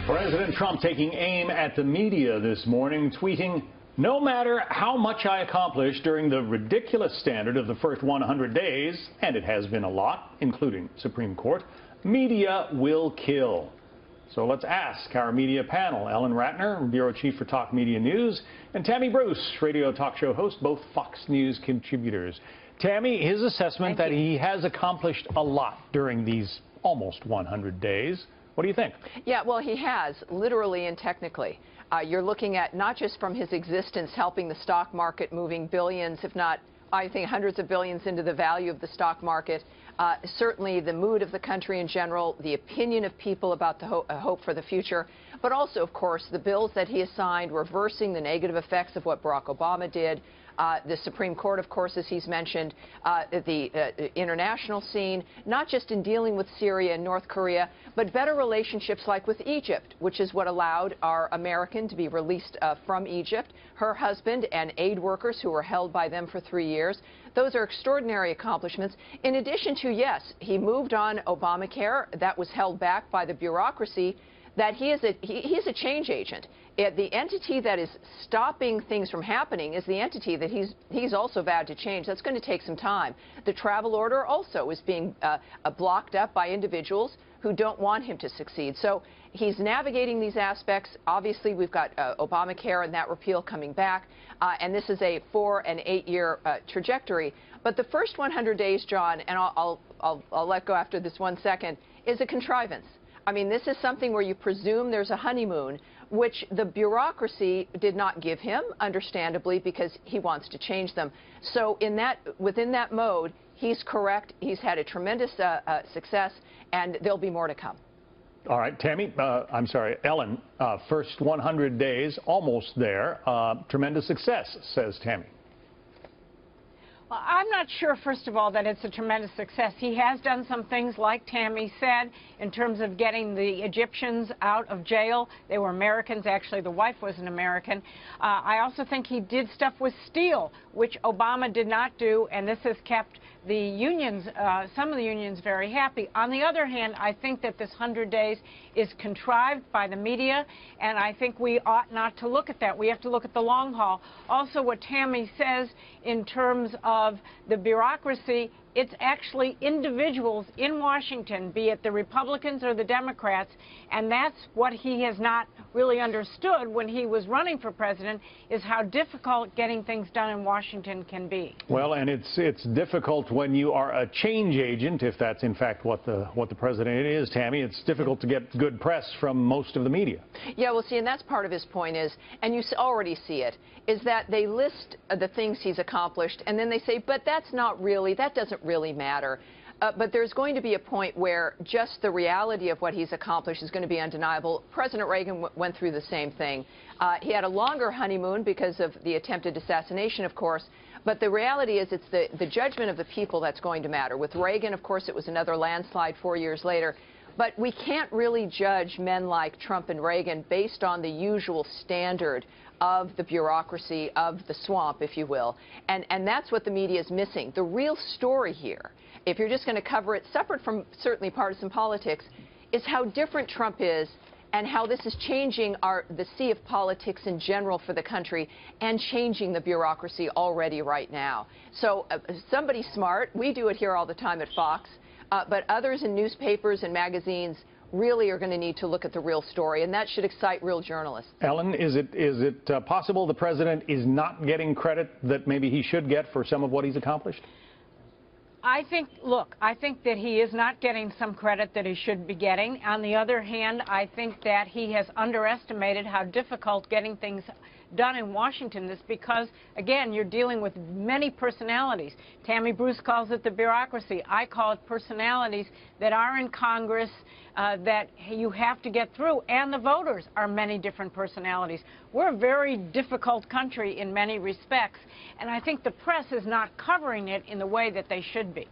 President Trump taking aim at the media this morning, tweeting, "No matter how much I accomplish during the ridiculous standard of the first 100 days, and it has been a lot, including Supreme Court, media will kill." So let's ask our media panel, Ellen Ratner, Bureau Chief for Talk Media News, and Tammy Bruce, radio talk show host, both Fox News contributors. Tammy, his assessment that he has accomplished a lot during these almost 100 days. What do you think? Yeah, well, he has, literally and technically. You're looking at not just from his existence helping the stock market, moving billions, if not, I think, hundreds of billions into the value of the stock market, certainly the mood of the country in general, the opinion of people about the hope for the future, but also, of course, the bills that he has signed, reversing the negative effects of what Barack Obama did. The Supreme Court, of course, as he's mentioned, the international scene, not just in dealing with Syria and North Korea, but better relationships like with Egypt, which is what allowed our American to be released from Egypt, her husband and aid workers who were held by them for 3 years. Those are extraordinary accomplishments. In addition to, yes, he moved on Obamacare. That was held back by the bureaucracy. That he is a change agent. The entity that is stopping things from happening is the entity that he's also vowed to change. That's going to take some time. The travel order also is being blocked up by individuals who don't want him to succeed. So he's navigating these aspects. Obviously, we've got Obamacare and that repeal coming back, and this is a 4- and 8-year trajectory. But the first 100 days, John, and I'll let go after this 1 second, is a contrivance. I mean, this is something where you presume there's a honeymoon, which the bureaucracy did not give him, understandably, because he wants to change them. So within that mode, he's correct. He's had a tremendous success, and there'll be more to come. All right, Tammy, I'm sorry, Ellen, first 100 days, almost there. Tremendous success, says Tammy. Well, I'm not sure, first of all, that it's a tremendous success. He has done some things, like Tammy said, in terms of getting the Egyptians out of jail. They were Americans. Actually, the wife was an American. I also think he did stuff with steel, which Obama did not do, and this has kept the unions, some of the unions, very happy. On the other hand, I think that this 100 days is contrived by the media, and I think we ought not to look at that. We have to look at the long haul. Also, what Tammy says in terms of the bureaucracy, it's actually individuals in Washington, be it the Republicans or the Democrats, and that's what he has not really understood when he was running for president, is how difficult getting things done in Washington can be. Well, and it's difficult when you are a change agent, if that's in fact what the president is, Tammy. It's difficult to get good press from most of the media. Yeah, well, see, and that's part of his point is, and you already see it, is that they list the things he's accomplished, and then they say, but that doesn't really matter. But there's going to be a point where just the reality of what he's accomplished is going to be undeniable. President Reagan went through the same thing. He had a longer honeymoon because of the attempted assassination, of course. But the reality is it's the judgment of the people that's going to matter. With Reagan, of course, it was another landslide 4 years later. But we can't really judge men like Trump and Reagan based on the usual standard of the bureaucracy, of the swamp, if you will. And that's what the media is missing. The real story here, if you're just going to cover it separate from certainly partisan politics, is how different Trump is and how this is changing the sea of politics in general for the country and changing the bureaucracy already right now. So somebody smart, we do it here all the time at Fox, but others in newspapers and magazines really are going to need to look at the real story, and that should excite real journalists. Ellen, is it possible the president is not getting credit that maybe he should get for some of what he's accomplished? I think that he is not getting some credit that he should be getting. On the other hand, I think that he has underestimated how difficult getting things done in Washington is because, again, you're dealing with many personalities. Tammy Bruce calls it the bureaucracy. I call it personalities that are in Congress that you have to get through, and the voters are many different personalities. We're a very difficult country in many respects, and I think the press is not covering it in the way that they should be.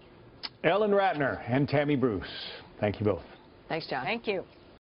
Ellen Ratner and Tammy Bruce, thank you both. Thanks, John. Thank you.